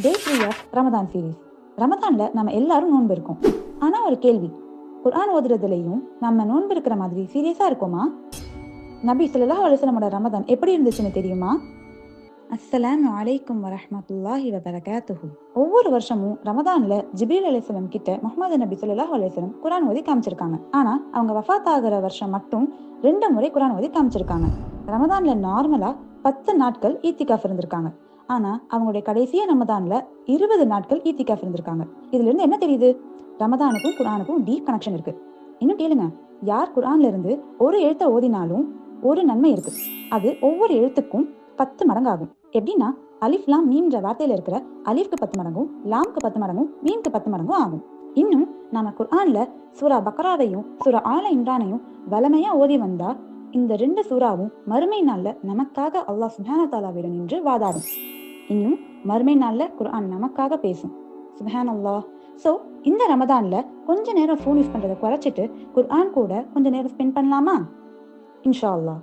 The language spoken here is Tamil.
Day 3 of Ramadan series. ரமதான்ல நம்ம எல்லாரும் நோன்பு இருக்கோம். ஆனா ஒரு கேள்வி, குர்ஆன் ஓதுறதுலயும் நம்ம நோன்பு இருக்கிற மாதிரி சீரியஸா இருக்கோமா? நபி ஸல்லல்லாஹு அலைஹி வஸல்லமோட ரமதான் எப்படி இருந்துச்சுன்னு தெரியுமா? அஸ்ஸலாமு அலைக்கும் வரஹ்மத்துல்லாஹி வபரகாத்துஹு. ஒவ்வொரு வருஷமும் ரமதான்ல ஜிப்ரீல் அலைஹிஸ்ஸலாம் கிட்ட முஹம்மது நபி ஸல்லல்லாஹு அலைஹி வஸல்லம் குர்ஆன் ஓதி காமிச்சிருக்காங்க. ஆனா அவங்க வஃபாத் ஆகுற வருஷம் மட்டும் 2 முறை குர்ஆன் ஓதி காமிச்சிருக்காங்க. ரமதான்ல நார்மலா 10 நாட்கள் ஈத்திகாஃப் இருந்திருக்காங்க. ஆனா அவங்களுடைய கடைசிய ரமதான்ல 20 நாட்கள் ஈத்திகாஃப் இருந்திருக்காங்க. இதுல இருந்து என்ன தெரியுது? ரமதானுக்கும் குர்ஆனுக்கும் டீப் கனெக்ஷன் இருக்கு. இன்னும் கேளுங்க, யார் குர்ஆன்ல இருந்து ஒரு எழுத்தை ஓதினாலும் ஒரு நன்மை இருக்கு. அது ஒவ்வொரு எழுத்துக்கும் 10 மடங்காகும். எப்படின்னா, அலிஃப் லாம் மீன்ற வார்த்தையில இருக்கிற அலிஃப்க்கு 10 மடங்கும், லாம்க்கு 10 மடங்கும், மீம்க்கு 10 மடங்கும் ஆகும். இன்னும் நாம குர்ஆன்ல சூரா பக்ராவையும் சூரா ஆல இம்ரானையும் வலமையா ஓதி வந்தா இந்த 2 சூறாவும் மறுமை நாள்ல நமக்காக அல்லாஹ் சுப்ஹானஹு தஆலாவிடம் நின்று வாதாடும். இன்னும் மறுமை நாள்ல குர்ஆன் நமக்காக பேசும். சுப்ஹானல்லாஹ். சோ இந்த ரமதான்ல கொஞ்ச நேரம் ஃபோன் யூஸ் பண்றதை குறைச்சிட்டு குர்ஆன் கூட கொஞ்ச நேரம் ஸ்பெண்ட் பண்ணலாமா? இன்ஷா அல்லாஹ்.